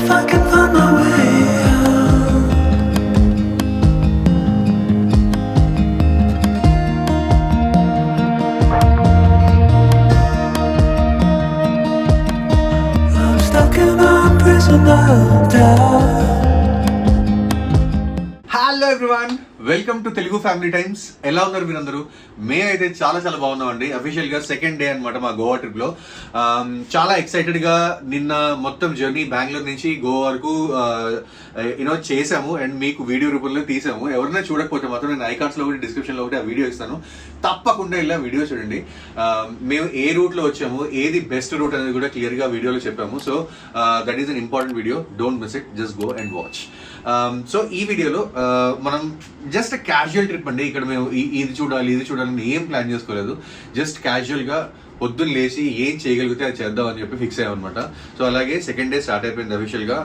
if I can find my way out. I'm stuck in a prison of doubt. Hello everyone, welcome to Telugu family times. ఎలా ఉన్నారు మీరందరూ? అయితే చాలా చాలా బాగున్నామండి. అఫీషియల్ గా సెకండ్ డే అనమాట మా గోవా ట్రిప్ లో. చాలా ఎక్సైటెడ్ గా నిన్న మొత్తం జర్నీ బెంగళూరు నుంచి గోవా వరకు చేసాము అండ్ మీకు వీడియో రూపంలో తీసాము. ఎవరైనా చూడకపోతే మాత్రం నేను ఐకాన్స్ లో ఒకటి డిస్క్రిప్షన్ లో ఒకటి ఆ వీడియో ఇస్తాను, తప్పకుండా ఇలా వీడియో చూడండి. మేము ఏ రూట్ లో వచ్చాము, ఏది బెస్ట్ రూట్ అనేది కూడా క్లియర్ గా వీడియోలో చెప్పాము. So that is an important video, don't miss it, just go and watch. So ఈ వీడియోలో మనం జస్ట్ క్యాజువల్ ట్రిప్ అండి. ఇక్కడ మేము ఇది చూడాలని ఏం ప్లాన్ చేసుకోలేదు. జస్ట్ క్యాజువల్ గా పొద్దున్న లేచి ఏం చేయగలిగితే అది చేద్దాం అని చెప్పి ఫిక్స్ అయ్యామన్నమాట. సో అలాగే సెకండ్ డే స్టార్ట్ అయిపోయింది అఫీషియల్ గా.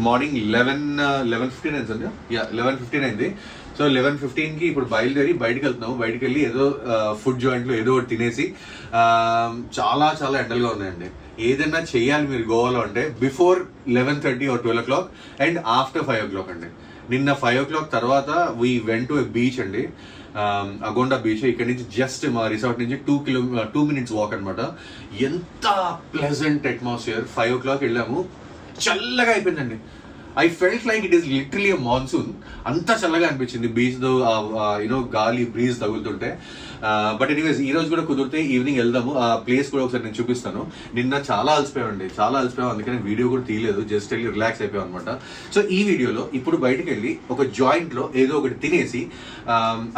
మార్నింగ్ 11:15 అయింది. 11:15 అయింది. సో 11:15కి ఇప్పుడు బయలుదేరి బయటకు వెళ్తున్నాము. బయటకు వెళ్ళి ఏదో ఫుడ్ జాయింట్లో ఏదో ఒకటి తినేసి, చాలా చాలా ఎండలుగా ఉన్నాయండి. ఏదైనా చెయ్యాలి మీరు గోవాలో అంటే before 11:30 or 12 o'clock and after 5 o'clock అండి. నిన్న 5 o'clock తర్వాత we went to a beach అండి, అగోండా బీచ్. ఇక్కడ నుంచి జస్ట్ మా రిసార్ట్ నుంచి 2 minutes వాక్ అనమాట. ఎంత ప్లెజెంట్ అట్మాస్ఫియర్. 5 o'clock వెళ్ళాము, చల్లగా అయిపోయిందండి. I felt like it is literally a monsoon. అంతా చల్లగా అనిపించింది బీచ్ తో గాలి బ్రీజ్ తగులుతుంటే. బట్ ఎనీవేస్ ఈ రోజు కూడా కుదిరితే ఈవినింగ్ వెళ్దాము. ఆ ప్లేస్ కూడా ఒకసారి నేను చూపిస్తాను. నిన్న చాలా అలసిపోయామండి, అందుకని వీడియో కూడా తీయలేదు, జస్ట్ వెళ్ళి రిలాక్స్ అయిపోయాం అనమాట. సో ఈ వీడియోలో ఇప్పుడు బయటకు వెళ్ళి ఒక జాయింట్ లో ఏదో ఒకటి తినేసి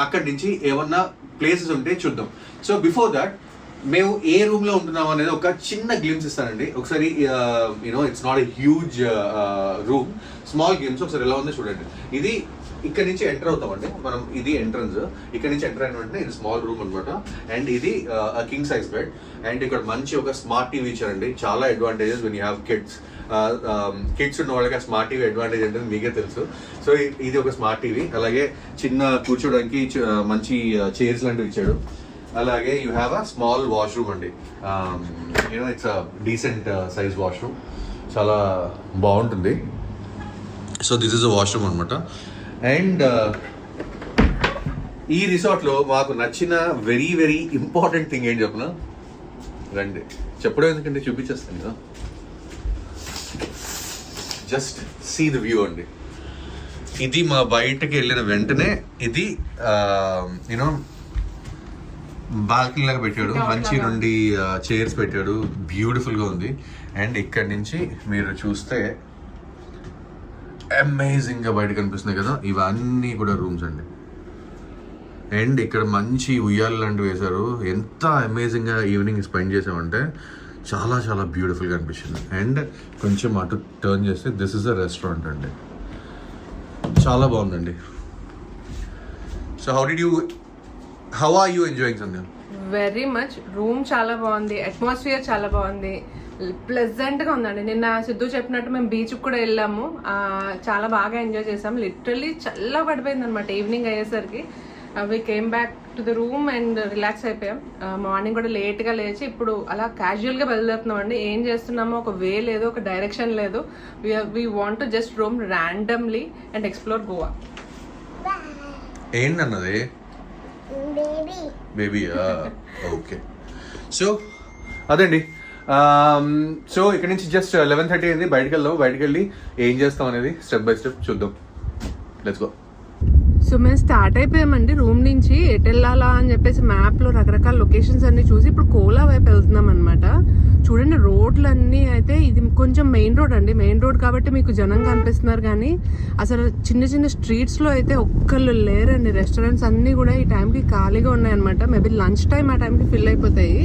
అక్కడి నుంచి ఏమన్నా ప్లేసెస్ ఉంటే చూద్దాం. సో బిఫోర్ దాట్ మేము ఏ రూమ్ లో ఉంటున్నాం అనేది ఒక చిన్న గ్లిమ్స్ ఇస్తానండి. ఒకసారి it's not a huge room, small glimpse. ఒకసారి ఎలా ఉందో చూడండి. ఇది ఇక్కడ నుంచి ఎంటర్ అవుతామండి మనం. ఇది ఎంట్రన్స్. ఇక్కడ నుంచి ఎంటర్ అయిన వెంటనే ఇది స్మాల్ రూమ్ అనమాట. అండ్ ఇది కింగ్ సైజ్ బెడ్. అండ్ ఇక్కడ మంచి ఒక స్మార్ట్ టీవీ ఇచ్చారండి. చాలా advantages when you have kids ఉన్న వాళ్ళకి ఆ స్మార్ట్ టీవీ అడ్వాంటేజ్ అంటే మీకే తెలుసు. సో ఇది ఒక స్మార్ట్ టీవీ. అలాగే చిన్న కూర్చోడానికి మంచి చైర్స్ లాంటివి ఇచ్చాడు. అలాగే you have a small washroom అండి. It's a decent size washroom, చాలా బాగుంటుంది. So this is a washroom అనమాట. అండ్ ఈ రిసార్ట్లో మాకు నచ్చిన వెరీ వెరీ ఇంపార్టెంట్ థింగ్ ఏంటి చెప్పనా? రండి, చెప్పడం ఎందుకంటే చూపించేస్తాను కదా. జస్ట్ సీ ద వ్యూ అండి. ఇది మా బయటకి వెళ్ళిన వెంటనే ఇది బాల్కనీ లాగా పెట్టాడు. మంచి 2 చైర్స్ పెట్టాడు, బ్యూటిఫుల్ గా ఉంది. అండ్ ఇక్కడ నుంచి మీరు చూస్తే అమేజింగ్ గా బయట కనిపిస్తున్నాయి కదా, ఇవన్నీ కూడా రూమ్స్ అండి. అండ్ ఇక్కడ మంచి ఉయ్యాల లాంటివి వేశారు. ఎంత అమేజింగ్ గా ఈవినింగ్ స్పెండ్ చేసామంటే చాలా చాలా బ్యూటిఫుల్ గా అనిపించింది. అండ్ కొంచెం అటు టర్న్ చేస్తే దిస్ ఇస్ అ రెస్టారెంట్ అండి. చాలా బాగుందండి. So how are you enjoying Sandhya? Very much. Room చాలా బాగుంది, అట్మాస్ఫియర్ చాలా బాగుంది, ప్లెజెంట్ గా ఉందండి. నిన్న సిద్ధు చెప్పినట్టు మేము బీచ్ కూడా వెళ్ళాము, చాలా బాగా ఎంజాయ్ చేసాం. లిటరల్లీ చల్ల పడిపోయింది అనమాట ఈవినింగ్ అయ్యేసరికి. We came back to the room and relax అయిపోయాం. మార్నింగ్ కూడా లేట్ గా లేచి ఇప్పుడు అలా క్యాజువల్ గా బయలుదేరుతున్నాం అండి. ఏం చేస్తున్నామో ఒక వే లేదు, ఒక డైరెక్షన్ లేదు. We want to just roam randomly and explore Goa. ఏంటన్నది బేబీయా? ఓకే. సో అదండి. సో ఇక్కడ నుంచి జస్ట్ 11:30 అయింది. బయటకు వెళ్ళి ఏం చేస్తాం అనేది స్టెప్ బై స్టెప్ చూద్దాం. Let's go. సో మేము స్టార్ట్ అయిపోయామండి రూమ్ నుంచి. ఎటు వెళ్ళాలా అని చెప్పేసి మ్యాప్లో రకరకాల లొకేషన్స్ అన్ని చూసి ఇప్పుడు కోలా వైపు వెళ్తున్నాం అనమాట. చూడండి రోడ్లన్నీ అయితే, ఇది కొంచెం మెయిన్ రోడ్ అండి. మెయిన్ రోడ్ కాబట్టి మీకు జనంగా అనిపిస్తున్నారు, కానీ అసలు చిన్న చిన్న స్ట్రీట్స్లో అయితే ఒక్కళ్ళు లేరండి. రెస్టారెంట్స్ అన్నీ కూడా ఈ టైంకి ఖాళీగా ఉన్నాయన్నమాట. మేబీ లంచ్ టైం ఆ టైంకి ఫిల్ అయిపోతాయి.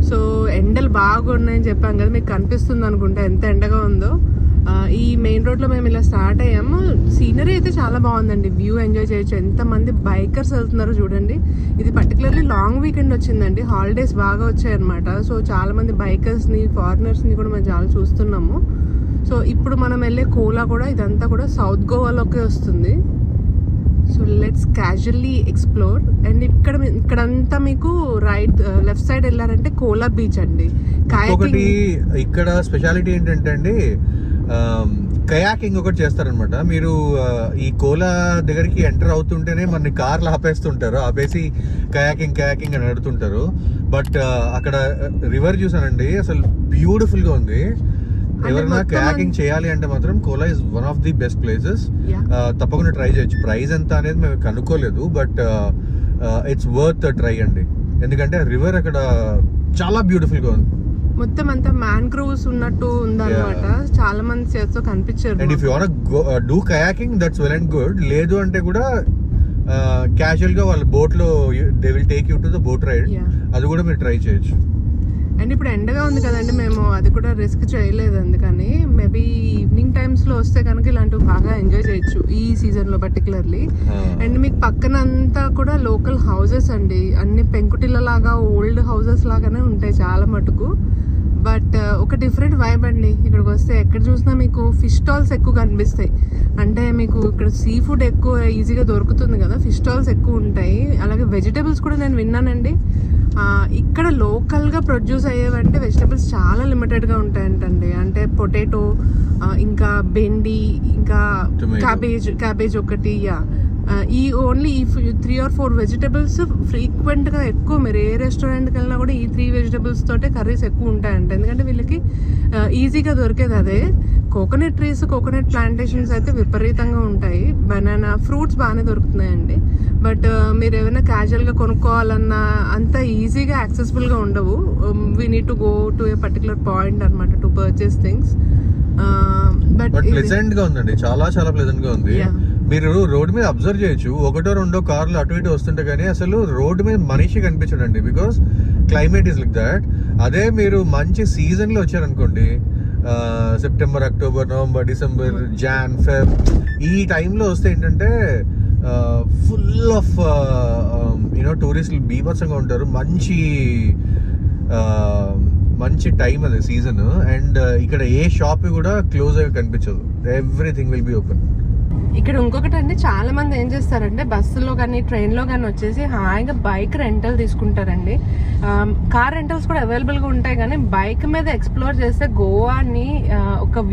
సో ఎండలు బాగా ఉన్నాయని చెప్పాం కదా, మీకు కనిపిస్తుంది అనుకుంటా ఎంత ఎండగా ఉందో. ఈ మెయిన్ రోడ్లో మేము ఇలా స్టార్ట్ అయ్యాము. సీనరీ అయితే చాలా బాగుందండి, వ్యూ ఎంజాయ్ చేయొచ్చు. ఎంతమంది బైకర్స్ వెళ్తున్నారో చూడండి. ఇది పర్టికులర్లీ లాంగ్ వీకెండ్ వచ్చిందండి, హాలిడేస్ బాగా వచ్చాయన్నమాట. సో చాలా మంది బైకర్స్ని, ఫారినర్స్ని కూడా మనం చాలా చూస్తున్నాము. సో ఇప్పుడు మనం వెళ్ళే కోలా కూడా ఇదంతా కూడా సౌత్ గోవాలోకి వస్తుంది. So let's casually explore. And ఇక్కడంతా మీకు లెఫ్ట్ సైడ్ వెళ్ళారంటే కోలా బీచ్ అండి. ఒకటి ఇక్కడ స్పెషాలిటీ ఏంటంటే అండి, కయాకింగ్ ఒకటి చేస్తారనమాట. మీరు ఈ కోలా దగ్గరికి ఎంటర్ అవుతుంటేనే మన కార్లు ఆపేస్తుంటారు, ఆపేసి కయాకింగ్ అని అడుగుతుంటారు. బట్ అక్కడ రివర్ చూసానండి, అసలు బ్యూటిఫుల్ గా ఉంది. ఎవరైనా కయాకింగ్ చేయాలి అంటే మాత్రం Cola is one of the best places. తప్పకుండా ట్రై చేయొచ్చు. ప్రైస్ ఎంత అనేది మేము కనుక్కోలేదు, బట్ ఇట్స్ వర్త్ ట్రై అండి. ఎందుకంటే రివర్ అక్కడ చాలా బ్యూటిఫుల్ గా ఉంది. మొత్తం అంతా మ్యాంగ్రోవ్స్ ఉన్నట్టు ఉందన్నమాట. చాలా మంది చేస్తూ కనిపించారు. And if you want do kayaking that's well and good. లేదు అంటే కూడా క్యాజువల్ గా వాళ్ళ బోట్ లో they will take you to the boat ride. అది కూడా మీరు ట్రై చేయొచ్చు. అండ్ ఇప్పుడు ఎండగా ఉంది కదండి, మేము అది కూడా రిస్క్ చేయలేదు. అందుకని మేబీ ఈవినింగ్ టైమ్స్ లో వస్తే కనుక ఇలాంటివి బాగా ఎంజాయ్ చేయొచ్చు ఈ సీజన్ లో పర్టికులర్లీ. అండ్ మీకు పక్కన అంతా కూడా లోకల్ హౌసెస్ అండి, అన్ని పెంకుటిల్ల లాగా ఓల్డ్ హౌసెస్ లాగానే ఉంటాయి చాలా మటుకు. బట్ ఒక డిఫరెంట్ వైబ్ అండి. ఇక్కడికి వస్తే ఎక్కడ చూసినా మీకు ఫిష్ స్టాల్స్ ఎక్కువ కనిపిస్తాయి. అంటే మీకు ఇక్కడ సీ ఫుడ్ ఎక్కువ ఈజీగా దొరుకుతుంది కదా, ఫిష్ స్టాల్స్ ఎక్కువ ఉంటాయి. అలాగే వెజిటేబుల్స్ కూడా నేను విన్నానండి, ఇక్కడ లోకల్గా ప్రొడ్యూస్ అయ్యేవంటే వెజిటేబుల్స్ చాలా లిమిటెడ్గా ఉంటాయంటండి. అంటే పొటాటో, ఇంకా బెండి, ఇంకా క్యాబేజ్ ఒకటి. ఈ ఓన్లీ ఈ 3 or 4 వెజిటేబుల్స్ ఫ్రీక్వెంట్గా ఎక్కువ. మీరు ఏ రెస్టారెంట్కి వెళ్ళినా కూడా ఈ 3 వెజిటేబుల్స్ తోటే కర్రీస్ ఎక్కువ ఉంటాయంట. ఎందుకంటే వీళ్ళకి ఈజీగా దొరికేది అదే. కోకోనట్ ట్రీస్, కోకోనట్ ప్లాంటేషన్స్ అయితే విపరీతంగా ఉంటాయి. బనానా ఫ్రూట్స్ బాగానే దొరుకుతున్నాయండి. బట్ మీరు ఏమైనా క్యాజువల్గా కొనుక్కోవాలన్నా అంత ఈజీగా యాక్సెసిబుల్గా ఉండవు. We need to go to a particular point అనమాట to purchase things. But pleasant గా ఉందండి, చాలా చాలా ప్లెజెంట్ గా ఉంది. మీరు రోడ్ మీద అబ్జర్వ్ చేయొచ్చు, 1-2 కార్లు అటు ఇటు వస్తుంటే కానీ అసలు రోడ్డు మీద మనిషి కనిపించడండి. Because climate is like that. అదే మీరు మంచి సీజన్ లో వచ్చారనుకోండి, September, October, November, December, Jan, Feb, ఈ టైంలో వస్తే ఏంటంటే ఫుల్ ఆఫ్ యూనో టూరిస్టులు బీభత్సంగా ఉంటారు. మంచి టైం అది సీజన్. అండ్ ఇక్కడ ఏ షాప్ కూడా క్లోజ్ అయ్యి కనిపించదు, ఎవ్రీథింగ్ విల్ బి ఓపెన్. ఇక్కడ ఇంకొకటి అండి, చాలా మంది ఏం చేస్తారంటే బస్సులో కానీ ట్రైన్లో కానీ వచ్చేసి హాయిగా బైక్ రెంటల్ తీసుకుంటారండి. కార్ రెంటల్స్ కూడా అవైలబుల్గా ఉంటాయి, కానీ బైక్ మీద ఎక్స్ప్లోర్ చేస్తే గోవాని ఒక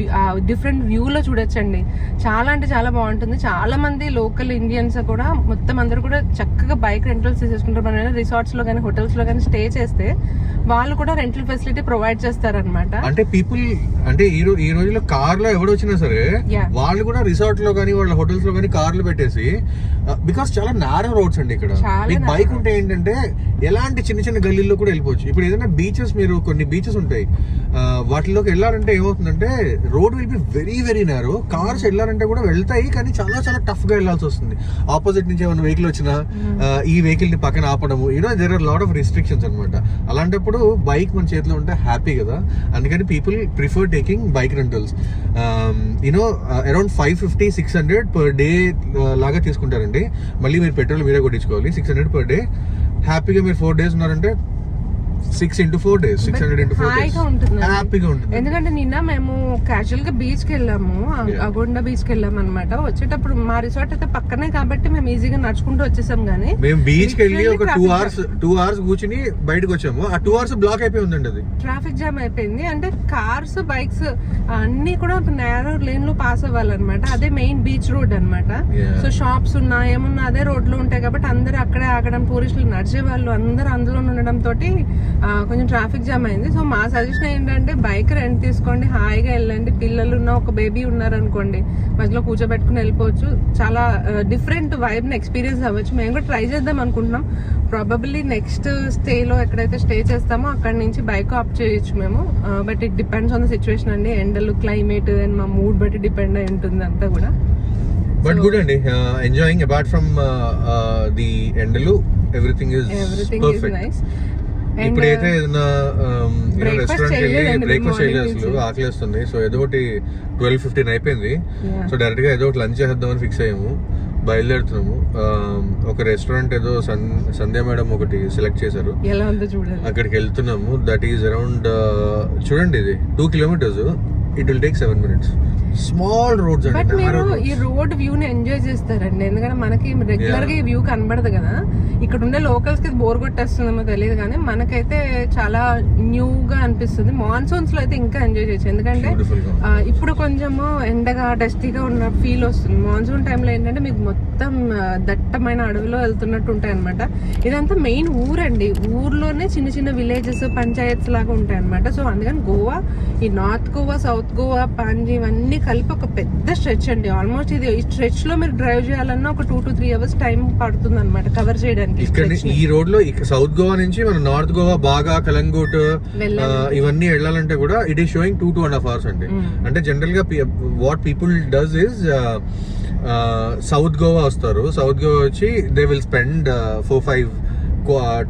డిఫరెంట్ వ్యూలో చూడొచ్చండి. చాలా అంటే చాలా బాగుంటుంది. చాలా మంది లోకల్ ఇండియన్స్ కూడా మొత్తం అందరూ కూడా చక్కగా బైక్ రెంటల్స్ తీసేసుకుంటారు. మన రిసార్ట్స్లో కానీ హోటల్స్లో కానీ స్టే చేస్తే వాళ్ళు కూడా రెంటల్ ఫెసిలిటీ ప్రొవైడ్ చేస్తారనమాట. అంటే పీపుల్ అంటే ఈ రోజుల్లో కార్ లో ఎవడు వచ్చినా సరే వాళ్ళు కూడా రిసార్ట్ లో కానీ వాళ్ళ హోటల్స్ లో కానీ కార్లు పెట్టేసి, బికాస్ చాలా నారో రోడ్స్ అండి ఇక్కడ. మీకు బైక్ ఉంటే ఏంటంటే ఎలాంటి చిన్న చిన్న గల్లీల్లో కూడా వెళ్ళిపోవచ్చు. ఇప్పుడు ఏదైనా బీచెస్, మీరు కొన్ని బీచెస్ ఉంటాయి, వాటిలోకి వెళ్ళాలంటే ఏమవుతుందంటే road will be very very narrow. Cars వెళ్ళాలంటే కూడా వెళ్తాయి, కానీ చాలా చాలా టఫ్ గా వెళ్ళాల్సి వస్తుంది. ఆపోజిట్ నుంచి ఏమైనా వెహికల్ వచ్చినా ఈ వెహికల్ ని పక్కన ఆపడము, there are lot of restrictions అనమాట. అలాంటప్పుడు బైక్ మన చేతిలో ఉంటే హ్యాపీ కదా. అందుకని people prefer taking bike rentals. Around 550-600 per day లాగా తీసుకుంటారండి. మళ్ళీ మీరు పెట్రోల్ మీరే కొట్టించుకోవాలి. 600 per day. హ్యాపీగా మీరు 4 days ఉన్నారంటే 6 into 4 days, 600 into 4 days హ్యాపీగా ఉంటుంది. ఎందుకంటే నిన్న మేము క్యాజువల్ గా బీచ్ కి వెళ్ళాము, అగొండ బీచ్ కి వెళ్ళాము అనమాట. వచ్చేటప్పుడు మా రిసార్ట్ అయితే పక్కనే కాబట్టి మేము ఈజీగా నడుచుకుంటూ వచ్చేసాం. కానీ మేము బీచ్ కి వెళ్ళి ఒక 2 hours కూర్చుని బయటకు వచ్చాము. ఆ 2 hours బ్లాక్ అయిపోయి ఉందండి, అది ట్రాఫిక్ జామ్ అయిపోయింది. అంటే కార్స్, బైక్స్ అన్ని కూడా నేరో లేన్ లో పాస్ అవ్వాలన్నమాట. అదే మెయిన్ బీచ్ రోడ్ అనమాట. సో షాప్స్ ఉన్నా ఏమున్నా అదే రోడ్ లో ఉంటాయి కాబట్టి అందరూ అక్కడే ఆగడం, టూరిస్టులు నడిచే వాళ్ళు అందరూ అందులో ఉండడం తోటి కొంచెం ట్రాఫిక్ జామ్ అయింది. సో మా సజెషన్ ఏంటంటే బైక్ రెంట్ తీసుకోండి, హాయిగా వెళ్ళండి. పిల్లలు ఉన్న ఒక బేబీ ఉన్నారనుకోండి, మధ్యలో కూర్చోబెట్టుకుని వెళ్ళిపోవచ్చు. చాలా డిఫరెంట్ వైబ్ ని ఎక్స్పీరియన్స్ అవ్వచ్చు. మేము కూడా ట్రై చేద్దాం అనుకుంటున్నాం. ప్రాబబ్లీ నెక్స్ట్ స్టేలో ఎక్కడైతే స్టే చేస్తామో అక్కడ నుంచి బైక్ ఆప్ చేయొచ్చు మేము. But it depends on the situation అండి. ఎండలు, క్లైమేట్ అండ్ మా మూడ్ బట్టి డిపెండ్ అయి ఉంటుంది అంతా కూడా. బట్ గుడ్ అండి, ఎంజాయింగ్ అపార్ట్ ఫ్రమ్ ది ఎండలు, ఎవ్రీథింగ్ ఇస్ పర్ఫెక్ట్. ఇప్పుడైతే ఏదైనా రెస్టారెంట్ వెళ్ళి బ్రేక్ఫాస్ట్ చేయలేదు, అసలు ఆకలిస్తుంది. సో ఏదో ఒకటి 12:15 అయిపోయింది. సో డైరెక్ట్ గా ఏదో ఒకటి లంచ్ చేద్దామని ఫిక్స్ అయ్యాము, బయలుదేరుతున్నాము. ఒక రెస్టారెంట్ ఏదో సంధ్య మేడం ఒకటి సెలెక్ట్ చేశారు, అక్కడికి వెళ్తున్నాము. దట్ ఈస్ అరౌండ్ చూడండి, ఇది 2 kilometers. It will take 7 minutes. Small roads but అండి. మీరు ఈ రోడ్ వ్యూ ని ఎంజాయ్ చేస్తారండి, ఎందుకంటే మనకి రెగ్యులర్ గా ఈ వ్యూ కనబడదు కదా. ఇక్కడ ఉండే లోకల్స్ కి బోర్ కొట్టేస్తుందేమో తెలియదు కానీ మనకైతే చాలా న్యూ గా అనిపిస్తుంది. మాన్సూన్స్ లో అయితే ఇంకా ఎంజాయ్ చేయొచ్చు, ఎందుకంటే ఇప్పుడు కొంచెము ఎండగా డస్టీగా ఉన్న ఫీల్ వస్తుంది. మాన్సూన్ టైంలో ఏంటంటే మీకు మొత్తం దట్టమైన అడవిలో వెళ్తున్నట్టు ఉంటాయి అనమాట. ఇదంతా మెయిన్ ఊరండి, ఊర్లోనే చిన్న చిన్న విలేజెస్ పంచాయత్స్ లాగా ఉంటాయి అనమాట. సో అందుకని గోవా, ఈ north Goa, south Goa, Ponzi ఇవన్నీ కలిపి ఒక పెద్ద స్ట్రెచ్ అండి. ఆల్మోస్ట్ ఇది ఈ స్ట్రెచ్ లో మీరు డ్రైవ్ చేయాలన్నా ఒక 2 to 3 hours టైం పడుతుంది అనమాట కవర్ చేయడానికి. ఇక్కడ ఈ రోడ్ లో సౌత్ గోవా నుంచి మన నార్త్ గోవా, బాగా కలంగూట్ ఇవన్నీ వెళ్ళాలంటే కూడా ఇట్ ఈస్ షోయింగ్ 2.5 hours అండి. అంటే జనరల్ గా what people does is south Goa వస్తారు, సౌత్ గోవా వచ్చి they will spend 4-5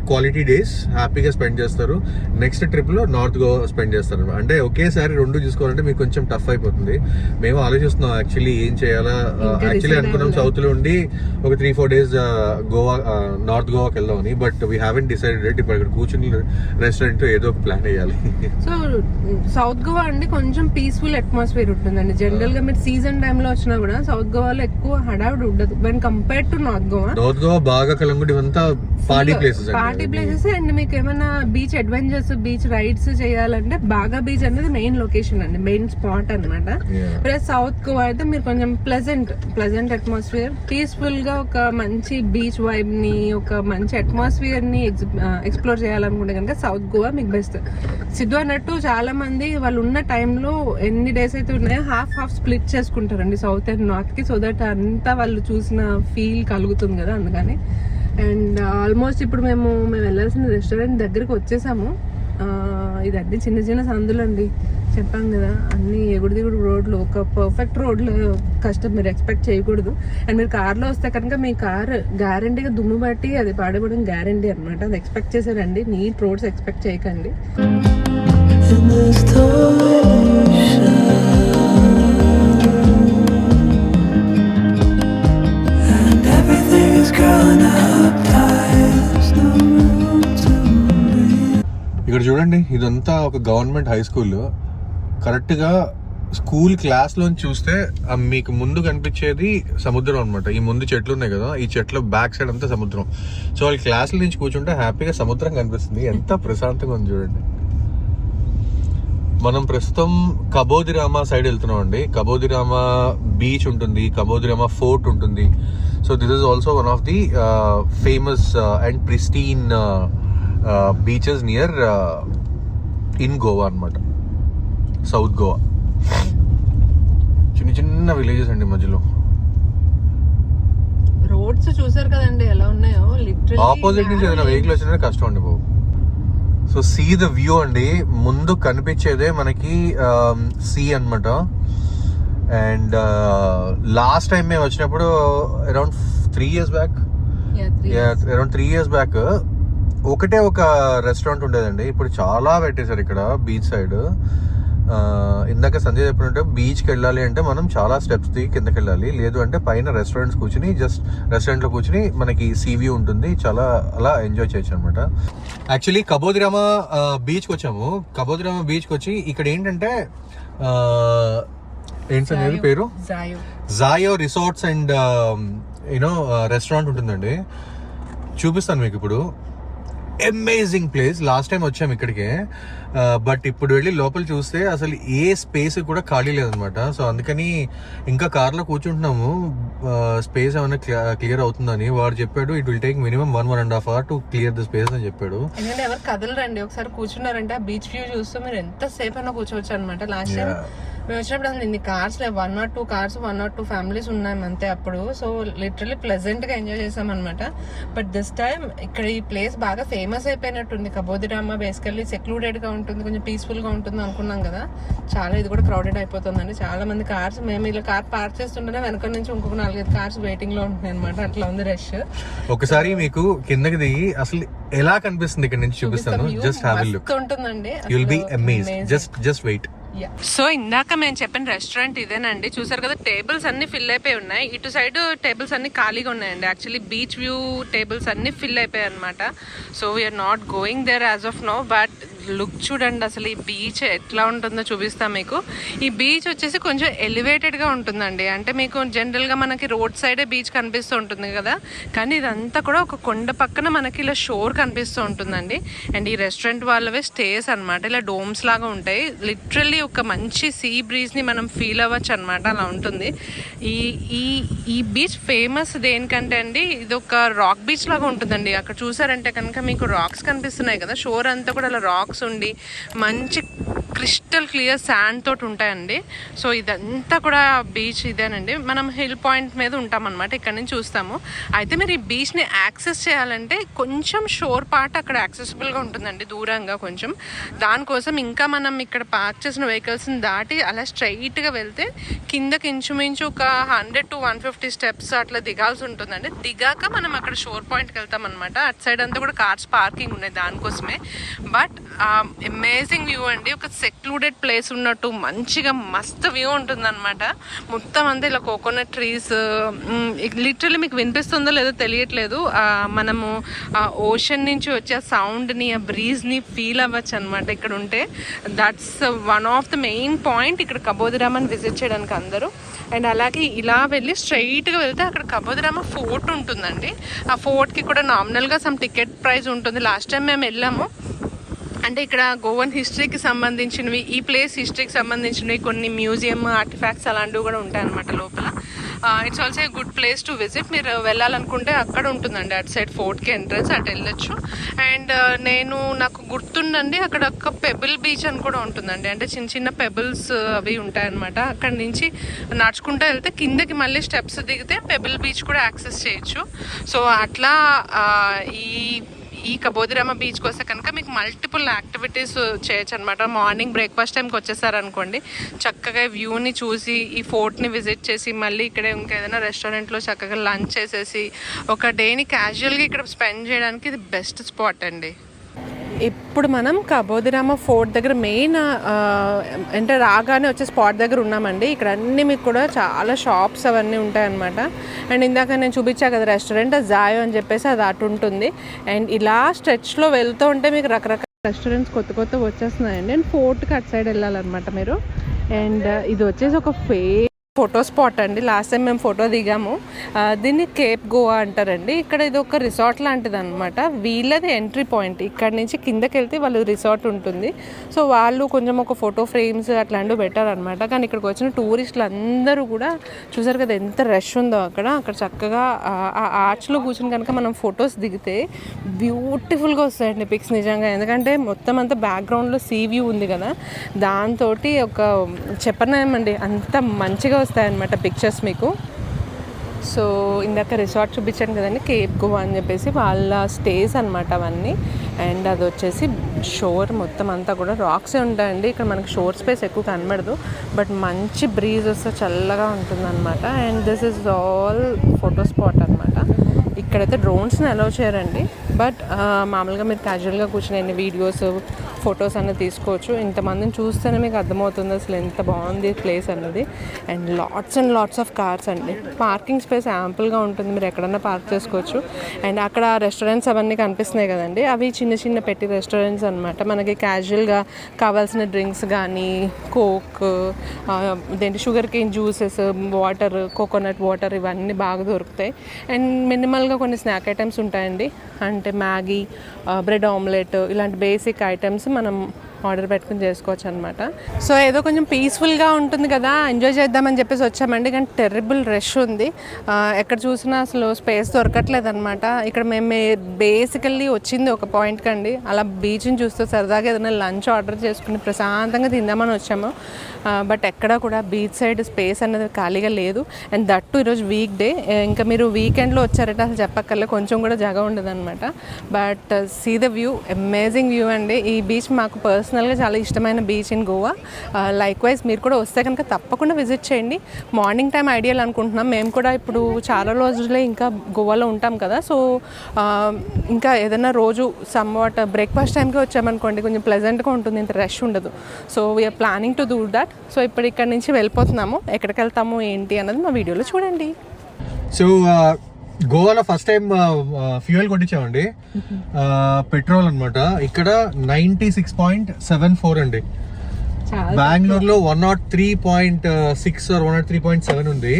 quality days హ్యాపీగా స్పెండ్ చేస్తారు. నెక్స్ట్ ట్రిప్ లో నార్త్ గోవా స్పెండ్ చేస్తారు. అంటే ఒకేసారి రెండు చూసుకోవాలంటే మీకు కొంచెం టఫ్ అయిపోతుంది. మేము ఆలోచిస్తున్నాం యాక్చువల్లీ ఏం చేయాలా. యాక్చువల్లీ అనుకున్నాం సౌత్ లో ఉండి ఒక 3-4 days గోవా, నార్త్ గోవాకి వెళ్దామని. But we haven't decided. ఇప్పుడు ఇక్కడ కూర్చుని రెస్టారెంట్ ఏదో ఒక ప్లాన్ వేయాలి. సో సౌత్ గోవా అండి కొంచెం పీస్ఫుల్ అట్మాస్ఫియర్ ఉంటుందండి. జనరల్ గా మీరు సీజన్ టైమ్ లో వచ్చినా కూడా సౌత్ గోవాలో ఎక్కువ హడావుడి ఉండదు when compare to north Goa. North Goa బాగా కలంగుడి ఇవంతా పార్టీ ప్లేసెస్ అండ్ మీకు ఏమైనా బీచ్ అడ్వెంచర్స్, బీచ్ రైడ్స్ చేయాలంటే బాగా బీచ్ అనేది మెయిన్ లొకేషన్ అండి, మెయిన్ స్పాట్ అనమాట. ప్లస్ సౌత్ గోవా అయితే మీరు కొంచెం ప్లెజెంట్ అట్మాస్ఫియర్, పీస్ఫుల్ గా ఒక మంచి బీచ్ వైబ్ ని, ఒక మంచి అట్మాస్ఫియర్ ని ఎక్స్ప్లోర్ చేయాలనుకుంటే కనుక సౌత్ గోవా మీకు బెస్ట్. సిద్ధు అన్నట్టు చాలా మంది వాళ్ళు ఉన్న టైంలో ఎన్ని డేస్ అయితే ఉన్నాయో హాఫ్ స్ప్లిట్ చేసుకుంటారండి సౌత్ అండ్ నార్త్ కి, సో దట్ అంతా వాళ్ళు చూసిన ఫీల్ కలుగుతుంది కదా, అందుకని. అండ్ ఆల్మోస్ట్ ఇప్పుడు మేము వెళ్ళాల్సిన రెస్టారెంట్ దగ్గరికి వచ్చేసాము. ఇదన్నీ చిన్న చిన్న సందులు అండి, చెప్పాం కదా, అన్ని ఎగుడు దిగుడు రోడ్లు. ఒక పర్ఫెక్ట్ రోడ్లు కష్టం మీరు ఎక్స్పెక్ట్ చేయకూడదు. అండ్ మీరు కార్లో వస్తే కనుక మీ కార్ గ్యారంటీగా దుమ్ము బట్టి అది పాడబడడం గ్యారంటీ అనమాట. అది ఎక్స్పెక్ట్ చేశారండి, నీట్ రోడ్స్ ఎక్స్పెక్ట్ చేయకండి. in this ocean, and everything is growing up tight. No room to breathe. ఇక్కడ చూడండి, ఇదంతా ఒక గవర్నమెంట్ హై స్కూల్. కరెక్ట్ గా స్కూల్ క్లాస్ లోంచి చూస్తే మీకు ముందు కనిపించేది సముద్రం అనమాట. ఈ ముందు చెట్లు ఉన్నాయి కదా, ఈ చెట్ల బ్యాక్ సైడ్ అంతా సముద్రం. సో వాళ్ళ క్లాసుల నుంచి కూర్చుంటే హ్యాపీగా సముద్రం కనిపిస్తుంది. ఎంత ప్రశాంతంగా ఉంది చూడండి. మనం ప్రస్తుతం కబోదిరామా సైడ్ వెళ్తున్నాం అండి. కబోదిరామా బీచ్ ఉంటుంది, కబోదిరామా ఫోర్ట్ ఉంటుంది. So this is also one of the famous and pristine beaches near in Goa అనమాట, సౌత్ గోవా. చిన్న చిన్న విలేజెస్ అండి మధ్యలో. రోడ్స్ చూసారు కదండి ఎలా ఉన్నాయో, లిటరల్లీ ఆపోజిట్ నుంచి ఏదైనా వెహికల్ వచ్చినా కష్టం అండి బాబు. సో సీ ద వ్యూ అండి, ముందు కనిపించేదే మనకి సీ అన్నమాట. అండ్ లాస్ట్ టైం మేము వచ్చినప్పుడు around 3 years back, around 3 years back ఒకటే ఒక రెస్టారెంట్ ఉండేదండి. ఇప్పుడు చాలా పెట్టేశారు ఇక్కడ బీచ్ సైడ్. ఇందాక సంజయ్ చెప్పినట్టు బీచ్కి వెళ్ళాలి అంటే మనం చాలా స్టెప్స్ దిగి కిందకి వెళ్ళాలి, లేదు అంటే పైన రెస్టారెంట్స్ కూర్చుని జస్ట్ రెస్టారెంట్లో కూర్చుని మనకి సీ వ్యూ ఉంటుంది, చాలా అలా ఎంజాయ్ చేయొచ్చు అనమాట. యాక్చువల్లీ కబోదిరామా బీచ్కి వచ్చాము. కబోదిరామా బీచ్కి వచ్చి ఇక్కడ ఏంటంటే ఏంటనేది పేరు జాయో రిసార్ట్స్ అండ్ యూనో రెస్టారెంట్ ఉంటుందండి. చూపిస్తాను మీకు ఇప్పుడు. Amazing place. లాస్ట్ టైం వచ్చాము ఇక్కడికే, బట్ ఇప్పుడు వెళ్ళి లోపల చూస్తే అసలు ఏ స్పేస్ కూడా ఖాళీ లేదనమాట. సో అందుకని ఇంకా కార్లో కూర్చుంటున్నాము, స్పేస్ ఏమైనా క్లియర్ అవుతుందని. వాడు చెప్పాడు it will take minimum 1.5 hours to clear the space అని చెప్పాడు. ఎందుకంటే ఎవరు కదలరండి, ఒకసారి కూర్చున్నారంటే ఆ బీచ్ వ్యూ చూస్తూ మీరు ఎంత సేపు అయినా కూర్చోవచ్చు అనమాట. లాస్ట్ టైం మేము వచ్చినప్పుడు అసలు ఇన్ని కార్స్ లేవు, 1 or 2 cars, 1 or 2 families ఉన్నాయి అంతే అప్పుడు. సో లిటరల్లీ ప్లెజెంట్ గా ఎంజాయ్ చేసాం అనమాట. బట్ దిస్ టైం ఇక్కడ ఈ ప్లేస్ బాగా ఫేమస్ అయిపోయినట్టుంది. కబోదిరామా బేసికల్లీ సెక్లూడెడ్ గా ఉంటుంది, కొంచెం పీస్ఫుల్ గా ఉంటుంది అనుకున్నాం కదా, చాలా ఇది కూడా క్రౌడెడ్ అయిపోతుందండి. చాలా మంది కార్స్, మేము ఇలా కార్ పార్క్ చేస్తుంటేనే వెనక నుంచి ఇంకొక 4-5 cars వెయిటింగ్ లో ఉంటున్నాయి అనమాట. అట్లా ఉంది రష్. ఒకసారి మీకు కిందకి దిగి అసలు ఎలా కనిపిస్తుంది ఇక్కడ నుంచి చూపిస్తాను. Just have a look. ఉంటుందండి, you will be amazed. Just wait. So ఇందాక మేము చెప్పిన రెస్టారెంట్ ఇదేనండి. చూసారు కదా, టేబుల్స్ అన్ని ఫిల్ అయిపోయి ఉన్నాయి. ఇటు సైడ్ టేబుల్స్ అన్ని ఖాళీగా ఉన్నాయండి. యాక్చువల్లీ బీచ్ వ్యూ టేబుల్స్ అన్ని ఫిల్ అయిపోయాయి అనమాట. So we're not going there as of now. But look చూడండి, అసలు ఈ బీచ్ ఎట్లా ఉంటుందో చూపిస్తాం మీకు. ఈ బీచ్ వచ్చేసి కొంచెం ఎలివేటెడ్గా ఉంటుందండి. అంటే మీకు జనరల్గా మనకి రోడ్ సైడే బీచ్ కనిపిస్తూ ఉంటుంది కదా, కానీ ఇదంతా కూడా ఒక కొండ పక్కన మనకి ఇలా షోర్ కనిపిస్తూ ఉంటుందండి. అండ్ ఈ రెస్టారెంట్ వాళ్ళవే స్టేస్ అనమాట, ఇలా డోమ్స్ లాగా ఉంటాయి. లిటరల్లీ ఒక మంచి సీ బ్రీజ్ని మనం ఫీల్ అవ్వచ్చు అనమాట, అలా ఉంటుంది. ఈ ఈ ఈ బీచ్ ఫేమస్ దేనికంటే అండి, ఇది ఒక రాక్ బీచ్ లాగా ఉంటుందండి. అక్కడ చూసారంటే కనుక మీకు రాక్స్ కనిపిస్తున్నాయి కదా, షోర్ అంతా కూడా అలా రాక్స్ ఉండి మంచి క్రిస్టల్ క్లియర్ శాండ్ తోటి ఉంటాయండి. సో ఇదంతా కూడా బీచ్ ఇదేనండి. మనం హిల్ పాయింట్ మీద ఉంటామన్నమాట, ఇక్కడ నుంచి చూస్తాము. అయితే మీరు ఈ బీచ్ని యాక్సెస్ చేయాలంటే కొంచెం షోర్ పార్ట్ అక్కడ యాక్సెసిబుల్గా ఉంటుందండి, దూరంగా కొంచెం. దానికోసం ఇంకా మనం ఇక్కడ పార్క్ చేసిన వెహికల్స్ని దాటి అలా స్ట్రైట్గా వెళ్తే కిందకి ఇంచుమించు ఒక 100 to 150 స్టెప్స్ అట్లా దిగాల్సి ఉంటుందండి. దిగాక మనం అక్కడ షోర్ పాయింట్కి వెళ్తాం అనమాట. అటు సైడ్ అంతా కూడా కార్స్ పార్కింగ్ ఉన్నాయి దానికోసమే. బట్ అమేజింగ్ వ్యూ అండి, ఒక సెక్లూడెడ్ ప్లేస్ ఉన్నట్టు మంచిగా మస్తు వ్యూ ఉంటుందన్నమాట. మొత్తం అంతా ఇలా కోకోనట్ ట్రీస్, లిటరల్లీ మీకు వినిపిస్తుందో లేదో తెలియట్లేదు, మనము ఓషన్ నుంచి వచ్చే సౌండ్ని, ఆ బ్రీజ్ని ఫీల్ అవ్వచ్చు అనమాట ఇక్కడ ఉంటే. That's one of the main point ఇక్కడ కబోదిరామని విజిట్ చేయడానికి అందరూ. అండ్ అలాగే ఇలా వెళ్ళి స్ట్రైట్గా వెళ్తే అక్కడ కబోదిరామ ఫోర్ట్ ఉంటుందండి. ఆ ఫోర్ట్కి కూడా నామినల్గా సమ్ టికెట్ ప్రైస్ ఉంటుంది. లాస్ట్ టైం మేము వెళ్ళాము. అంటే ఇక్కడ గోవన్ హిస్టరీకి సంబంధించినవి, ఈ ప్లేస్ హిస్టరీకి సంబంధించినవి కొన్ని మ్యూజియం ఆర్టిఫాక్ట్స్ అలాంటివి కూడా ఉంటాయన్నమాట లోపల. It's also a good place to visit. మీరు వెళ్ళాలనుకుంటే అక్కడ ఉంటుందండి, అటు సైడ్ ఫోర్ట్కి ఎంట్రన్స్, అటు వెళ్ళొచ్చు. అండ్ నాకు గుర్తుండండి, అక్కడ ఒక పెబుల్ బీచ్ అని కూడా ఉంటుందండి. అంటే చిన్న చిన్న పెబుల్స్ అవి ఉంటాయన్నమాట. అక్కడి నుంచి నడుచుకుంటూ వెళ్తే కిందకి మళ్ళీ స్టెప్స్ దిగితే పెబుల్ బీచ్ కూడా యాక్సెస్ చేయొచ్చు. సో అట్లా ఈ కబోదిరామ బీచ్కి వస్తే కనుక మీకు మల్టిపుల్ యాక్టివిటీస్ చేయొచ్చు అనమాట. మార్నింగ్ బ్రేక్ఫాస్ట్ టైంకి వచ్చేసారనుకోండి, చక్కగా వ్యూని చూసి ఈ ఫోర్ట్ని విజిట్ చేసి మళ్ళీ ఇక్కడే ఇంకేదైనా రెస్టారెంట్లో చక్కగా లంచ్ చేసేసి ఒక డేని క్యాజువల్గా ఇక్కడ స్పెండ్ చేయడానికి ఇది బెస్ట్ స్పాట్ అండి. ఇప్పుడు మనం కబోదిరామ ఫోర్ట్ దగ్గర మెయిన్ అంటే రాగానే వచ్చే స్పాట్ దగ్గర ఉన్నామండి. ఇక్కడ అన్నీ మీకు కూడా చాలా షాప్స్ అవన్నీ ఉంటాయన్నమాట. అండ్ ఇందాక నేను చూపించా కదా రెస్టారెంట్, జాయో అని చెప్పేసి అది అటు ఉంటుంది. అండ్ ఇలా స్ట్రెచ్లో వెళ్తూ ఉంటే మీకు రకరకాల రెస్టారెంట్స్ కొత్త వచ్చేస్తున్నాయండి. అండ్ ఫోర్ట్కి అటు సైడ్ వెళ్ళాలన్నమాట మీరు. అండ్ ఇది వచ్చేసి ఒక ఫోటో స్పాట్ అండి. లాస్ట్ టైం మేము ఫోటో దిగాము. దీన్ని కేప్ గోవా అంటారండి. ఇక్కడ ఇది ఒక రిసార్ట్ లాంటిది అనమాట. వీళ్ళది ఎంట్రీ పాయింట్. ఇక్కడ నుంచి కిందకి వెళ్తే వాళ్ళు రిసార్ట్ ఉంటుంది. సో వాళ్ళు కొంచెం ఒక ఫోటో ఫ్రేమ్స్ అట్లాంటివి పెట్టారనమాట. కానీ ఇక్కడికి వచ్చిన టూరిస్టులు అందరూ కూడా చూసారు కదా ఎంత రష్ ఉందో అక్కడ చక్కగా ఆ ఆర్చ్లో కూర్చొని కనుక మనం ఫొటోస్ దిగితే బ్యూటిఫుల్గా వస్తాయండి పిక్స్ నిజంగా. ఎందుకంటే మొత్తం అంతా బ్యాక్గ్రౌండ్లో సీ వ్యూ ఉంది కదా, దాంతో ఒక చెప్పనేమండి అంత మంచిగా వస్తాయన్నమాట పిక్చర్స్ మీకు. సో ఇందాక రిసార్ట్ చూపించాను కదండి, కేప్ గోవా అని చెప్పేసి వాళ్ళ స్టేస్ అనమాట అవన్నీ. అండ్ అది వచ్చేసి షోర్ మొత్తం అంతా కూడా రాక్సే ఉంటాయండి. ఇక్కడ మనకి షోర్ స్పేస్ ఎక్కువ కనబడదు, బట్ మంచి బ్రీజ్ వస్తే చల్లగా ఉంటుందన్నమాట. And this is all photo spot అనమాట. ఇక్కడైతే డ్రోన్స్ని అలౌ చేయరండి, బట్ మామూలుగా మీరు క్యాజువల్గా కూర్చొని ఎన్ని వీడియోస్ ఫొటోస్ అన్నది తీసుకోవచ్చు. ఇంతమందిని చూస్తేనే మీకు అర్థమవుతుంది అసలు ఎంత బాగుంది ప్లేస్ అన్నది. అండ్ లాట్స్ ఆఫ్ కార్స్ అండి. పార్కింగ్ స్పేస్ యాంపుల్గా ఉంటుంది, మీరు ఎక్కడన్నా పార్క్ చేసుకోవచ్చు. అండ్ అక్కడ రెస్టారెంట్స్ అవన్నీ కనిపిస్తున్నాయి కదండి, అవి చిన్న చిన్న పెట్టి రెస్టారెంట్స్ అనమాట. మనకి క్యాజువల్గా కావాల్సిన డ్రింక్స్ కానీ coke, sugar cane juices, water, coconut water ఇవన్నీ బాగా దొరుకుతాయి. అండ్ మినిమల్గా కొన్ని స్నాక్ ఐటమ్స్ ఉంటాయండి. అంటే మ్యాగీ, బ్రెడ్ ఆమ్లెట్ ఇలాంటి బేసిక్ ఐటమ్స్ మనం ఆర్డర్ పెట్టుకుని చేసుకోవచ్చు అనమాట. సో ఏదో కొంచెం పీస్ఫుల్గా ఉంటుంది కదా, ఎంజాయ్ చేద్దామని చెప్పేసి వచ్చామండి. కానీ టెర్రిబుల్ రష్ ఉంది, ఎక్కడ చూసినా అసలు స్పేస్ దొరకట్లేదు అనమాట. ఇక్కడ మేము బేసికల్లీ వచ్చింది ఒక పాయింట్కి అండి, అలా బీచ్ని చూస్తూ సరదాగా ఏదైనా లంచ్ ఆర్డర్ చేసుకుని ప్రశాంతంగా తిందామని వచ్చాము. బట్ ఎక్కడ కూడా బీచ్ సైడ్ స్పేస్ అనేది ఖాళీగా లేదు. అండ్ దట్టు ఈరోజు వీక్ డే, ఇంకా మీరు వీకెండ్లో వచ్చారంటే అసలు చెప్పక్కర్లే, కొంచెం కూడా జగ ఉండదు అనమాట. But see the view, amazing view అండి. ఈ బీచ్ మాకు పర్సనల్గా చాలా ఇష్టమైన beach in Goa. Likewise మీరు కూడా వస్తే కనుక తప్పకుండా విజిట్ చేయండి. మార్నింగ్ టైం ఐడియల్ అనుకుంటున్నాం. మేము కూడా ఇప్పుడు చాలా రోజులే ఇంకా గోవాలో ఉంటాం కదా, సో ఇంకా ఏదైనా రోజు సమ్వాట్ బ్రేక్ఫాస్ట్ టైంకి వచ్చామనుకోండి కొంచెం ప్లెజెంట్గా ఉంటుంది, ఇంత రష్ ఉండదు. So we're planning to do that. So ఇప్పుడు ఇక్కడ నుంచి వెళ్ళిపోతున్నాము. ఎక్కడికి వెళ్తాము ఏంటి అన్నది మా వీడియోలో చూడండి. సో గోవాలో ఫస్ట్ టైం ఫ్యూయల్ కొట్టించామండి, పెట్రోల్ అన్నమాట. ఇక్కడ 96.74 అండి. బెంగళూరులో 103.6 or 103.7 ఉంది.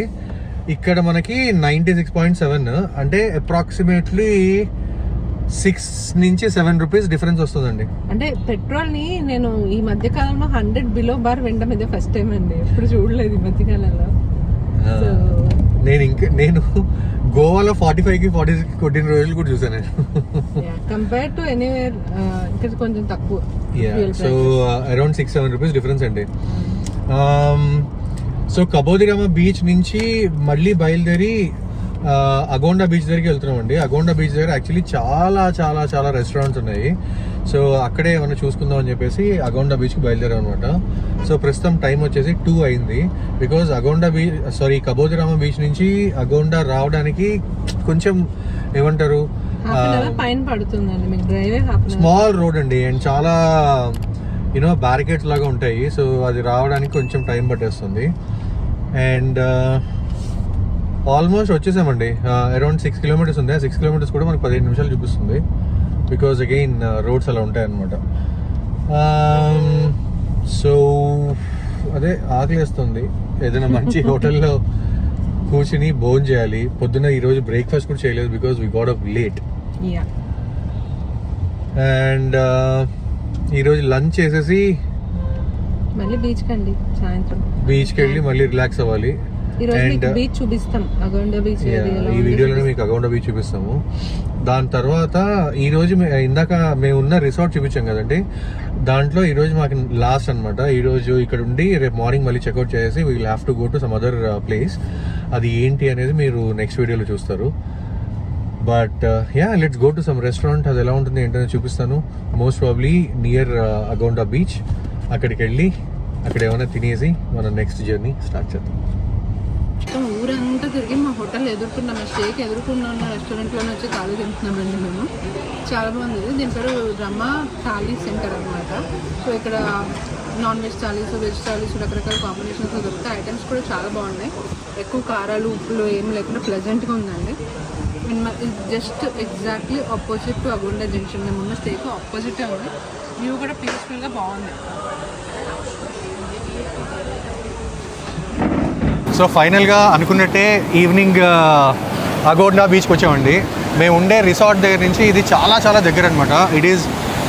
ఇక్కడ మనకి 96.7, అంటే అప్రాక్సిమేట్లీ 6 నుంచి 7 రూపీస్ డిఫరెన్స్ వస్తుందండి. అంటే పెట్రోల్ ని నేను ఈ మధ్య కాలంలో 100 బిలో బార్ వినడం ఇదే ఫస్ట్ టైం అండి, ఎప్పుడు చూడలేదు ఈ మధ్య కాలంలో. నేను గోవాలో 45కి 46 కొట్టిన రోజులు కూడా చూసాను. కంపేర్ టు ఎనీవేర్ ఇక్కడ కొంచెం తక్కువ. సో అరౌండ్ 6-7 రూపీస్ డిఫరెన్స్ అండి. సో కబోదిరామ బీచ్ నుంచి మళ్ళీ బయలుదేరి అగోండా బీచ్ దగ్గరికి వెళ్తున్నాం అండి. అగోండా బీచ్ దగ్గర యాక్చువల్లీ చాలా చాలా చాలా రెస్టారెంట్స్ ఉన్నాయి. సో అక్కడే ఏమైనా చూసుకుందాం అని చెప్పేసి అగోండా బీచ్కి బయలుదేరాం అనమాట. సో ప్రస్తుతం టైం వచ్చేసి 2 అయింది. బికాజ్ కబోదిరామ బీచ్ నుంచి అగోండా రావడానికి కొంచెం ఏమంటారు, పైన పడుతుందండి మీకు డ్రైవే. స్మాల్ రోడ్ అండి, అండ్ చాలా బ్యారికేడ్స్ లాగా ఉంటాయి. సో అది రావడానికి కొంచెం టైం పట్టేస్తుంది. అండ్ ఆల్మోస్ట్ వచ్చేసామండి. అరౌండ్ 6 kilometers ఉంది. 6 kilometers కూడా మనకు 15 నిమిషాలు చూపిస్తుంది. బికాజ్ అగైన్ రోడ్స్ అలా ఉంటాయి అన్నమాట. సో అదే ఆకలిస్తుంది, ఏదైనా మంచి హోటల్లో కూర్చుని భోజనం చేయాలి. పొద్దున్న ఈరోజు బ్రేక్ఫాస్ట్ కూడా చేయలేదు because we got up late. And ఈరోజు లంచ్ చేసేసి మళ్ళీ బీచ్కి వెళ్ళి మళ్ళీ రిలాక్స్ అవ్వాలి. అండ్ ఈ వీడియోలో మీకు అగౌండా బీచ్ చూపిస్తాము. దాని తర్వాత ఈ రోజు ఇందాక మేము ఉన్న రిసార్ట్ చూపించాం కదండి, దాంట్లో ఈ రోజు మాకు లాస్ట్ అనమాట. ఈ రోజు ఇక్కడ ఉండి రేపు మార్నింగ్ మళ్ళీ చెక్అవుట్ చేసి we will have to go to some other place. అది ఏంటి అనేది మీరు నెక్స్ట్ వీడియోలో చూస్తారు. But let's go to some restaurant. అది ఎలా ఉంటుంది ఏంటనే చూపిస్తాను. Most probably near Agonda beach. అక్కడికి వెళ్ళి అక్కడ ఏమైనా తినేసి మనం నెక్స్ట్ జర్నీ స్టార్ట్ చేద్దాం. ఊరంతా తిరిగి మా హోటల్ ఎదుర్కొన్నాం, స్టేకి ఎదుర్కొన్న రెస్టారెంట్లోనే వచ్చి థాలీ తింటున్నామండి మేము. చాలా బాగుంది. దీని పేరు రమా థాలీ సెంటర్ అనమాట. సో ఇక్కడ non veg thalis, veg thalis రకరకాల కాంబినేషన్స్ దొరుకుతాయి. ఐటమ్స్ కూడా చాలా బాగున్నాయి. ఎక్కువ కారాలు ఉప్పులు ఏం లేకుండా ప్లెజెంట్గా ఉందండి. Just exactly opposite to Agonda junction. మేము ఉన్న స్టేకి ఆపోజిటే ఉంది. వ్యూ కూడా పీస్ఫుల్గా బాగుంది. సో ఫైనల్గా అనుకున్నట్టే ఈవినింగ్ అగోండా బీచ్కి వచ్చామండి. మేము ఉండే రిసార్ట్ దగ్గర నుంచి ఇది చాలా చాలా దగ్గర అనమాట.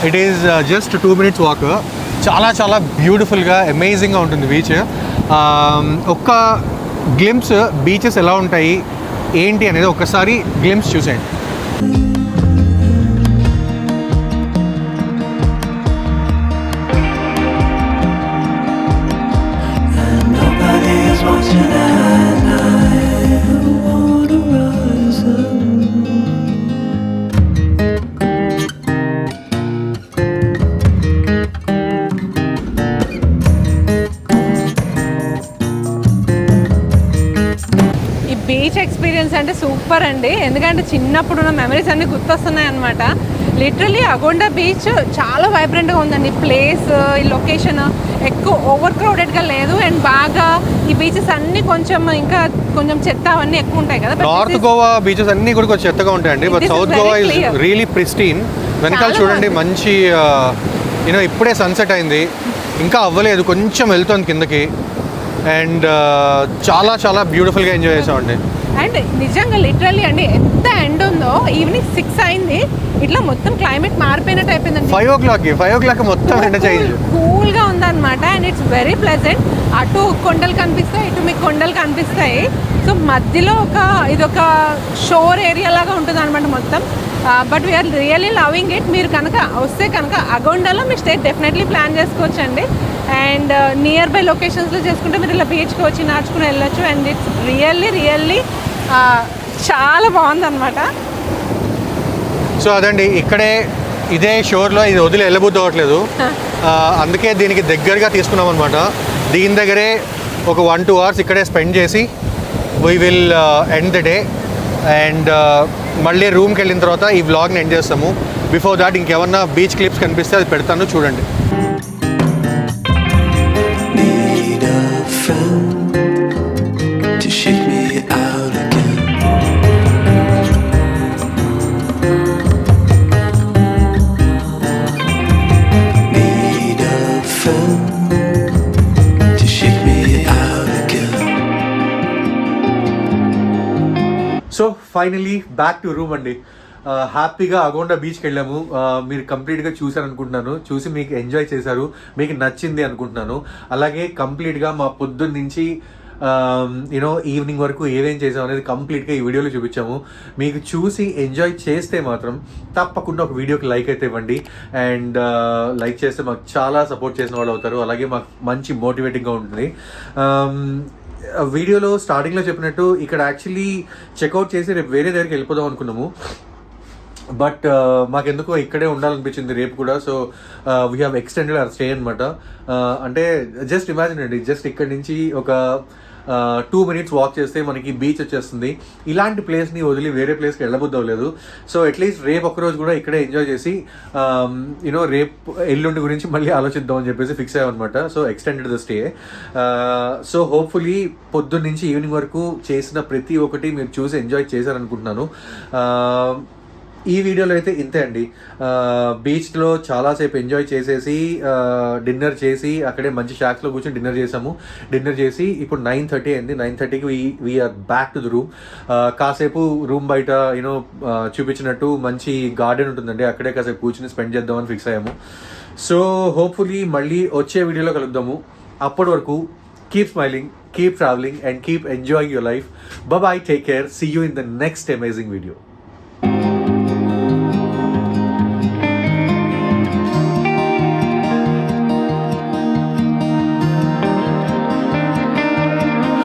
It is just 2 minutes walk. చాలా చాలా బ్యూటిఫుల్గా అమేజింగ్గా ఉంటుంది బీచ్. ఒక్క గ్లిమ్స్ బీచెస్ ఎలా ఉంటాయి ఏంటి అనేది ఒక్కసారి గ్లిమ్స్ చూసేయండి. బీచ్ ఎక్స్పీరియన్స్ అంటే సూపర్ అండి. ఎందుకంటే చిన్నప్పుడు ఉన్న మెమరీస్ అన్నీ గుర్తొస్తున్నాయి అనమాట. లిటరలీ అగోండా బీచ్ చాలా వైబ్రెంట్గా ఉందండి. ప్లేస్, ఈ లొకేషన్ ఎక్కువ ఓవర్ క్రౌడెడ్గా లేదు. అండ్ బాగా ఈ బీచెస్ అన్నీ ఇంకా కొంచెం చెత్త అవన్నీ ఎక్కువ ఉంటాయి కదా. నార్త్ గోవా బీచెస్ అన్నీ కూడా కొంచెం చెత్తగా ఉంటాయండి. But south Goa is really pristine. వెనకాల చూడండి మంచి ఇప్పుడే సన్సెట్ అయింది, ఇంకా అవ్వలేదు, కొంచెం వెళ్తుంది కిందకి. అండ్ చాలా చాలా బ్యూటిఫుల్గా ఎంజాయ్ చేసామండి. అండ్ నిజంగా లిటరల్లీ అండి ఎంత ఎండ్ ఉందో, ఈవినింగ్ 6 అయింది, ఇట్లా మొత్తం క్లైమేట్ మారిపోయినట్టు అయిపోయిందండి. 5 o'clock మొత్తం ఎండ చేంజ్, కూల్గా ఉందన్నమాట. And it's very pleasant. అటు కొండలు కనిపిస్తాయి, ఇటు మీకు కొండలు కనిపిస్తాయి. సో మధ్యలో ఇదొక షోర్ ఏరియా లాగా ఉంటుంది అనమాట మొత్తం. But we're really loving it. మీరు కనుక వస్తే కనుక అగోండాలో మీ స్టే డెఫినెట్లీ ప్లాన్ చేసుకోవచ్చండి. అండ్ నియర్ బై లొకేషన్స్లో చేసుకుంటే మీరు ఇలా బీచ్కి వచ్చి నడుచుకుని వెళ్ళొచ్చు. అండ్ ఇట్స్ రియల్లీ చాలా బాగుందన్నమాట. సో అదండి, ఇక్కడే ఇదే షోర్లో ఇది వదిలి వెళ్ళబుద్ధి అవ్వట్లేదు. అందుకే దీనికి దగ్గరగా తీసుకున్నాం అనమాట. దీని దగ్గరే ఒక 1-2 hours ఇక్కడే స్పెండ్ చేసి we will end the day. And మళ్ళీ రూమ్కి వెళ్ళిన తర్వాత ఈ వ్లాగ్ని ఎండ్ చేస్తాము. బిఫోర్ దాట్ ఇంకేమన్నా బీచ్ క్లిప్స్ కనిపిస్తే అది పెడతాను, చూడండి. Need a friend to shake me out again. nothing to shake me out again. So finally back to room అండి. హ్యాపీగా అగోండా బీచ్కి వెళ్ళాము. మీరు కంప్లీట్గా చూసారు అనుకుంటున్నాను, చూసి మీకు ఎంజాయ్ చేశారు, మీకు నచ్చింది అనుకుంటున్నాను. అలాగే కంప్లీట్గా మా పొద్దున్న నుంచి యూనో ఈవినింగ్ వరకు ఏమేం చేసాం అనేది కంప్లీట్గా ఈ వీడియోలో చూపించాము. మీకు చూసి ఎంజాయ్ చేస్తే మాత్రం తప్పకుండా ఒక వీడియోకి లైక్ అయితే ఇవ్వండి. అండ్ లైక్ చేస్తే మాకు చాలా సపోర్ట్ చేసిన వాళ్ళు అవుతారు, అలాగే మాకు మంచి మోటివేటింగ్గా ఉంటుంది. వీడియోలో స్టార్టింగ్లో చెప్పినట్టు ఇక్కడ యాక్చువల్లీ చెక్అవుట్ చేసి రేపు వేరే దగ్గరికి వెళ్ళిపోదాం అనుకున్నాము. బట్ మాకెందుకో ఇక్కడే ఉండాలనిపించింది రేపు కూడా. So we have extended our stay అనమాట. అంటే జస్ట్ ఇమాజిన్ అండి, జస్ట్ ఇక్కడ నుంచి ఒక 2 minutes వాక్ చేస్తే మనకి బీచ్ వచ్చేస్తుంది. ఇలాంటి ప్లేస్ని వదిలి వేరే ప్లేస్కి వెళ్ళబుద్ధి అవ్వలేదు. సో అట్లీస్ట్ రేపు ఒకరోజు కూడా ఇక్కడే ఎంజాయ్ చేసి యూనో రేపు ఎల్లుండి గురించి మళ్ళీ ఆలోచిద్దాం అని చెప్పేసి ఫిక్స్ అయ్యామన్నమాట. So extended the stay. So hopefully పొద్దున్న నుంచి ఈవినింగ్ వరకు చేసిన ప్రతి ఒక్కటి మీరు చూసి ఎంజాయ్ చేశారనుకుంటున్నాను. ఈ వీడియోలో అయితే ఇంతే అండి. బీచ్లో చాలాసేపు ఎంజాయ్ చేసేసి డిన్నర్ చేసి అక్కడే మంచి షాక్స్లో కూర్చొని డిన్నర్ చేసాము. డిన్నర్ చేసి ఇప్పుడు 9:30 అయింది. 9:30కి we are back to the room. కాసేపు రూమ్ బయట యూనో చూపించినట్టు మంచి గార్డెన్ ఉంటుందండి, అక్కడే కాసేపు కూర్చొని స్పెండ్ చేద్దామని ఫిక్స్ అయ్యాము. సో హోప్ఫుల్లీ మళ్ళీ వచ్చే వీడియోలో కలుద్దాము. అప్పటి వరకు keep smiling, keep traveling and keep enjoying your life. Bye bye, take care, see you in the next amazing video.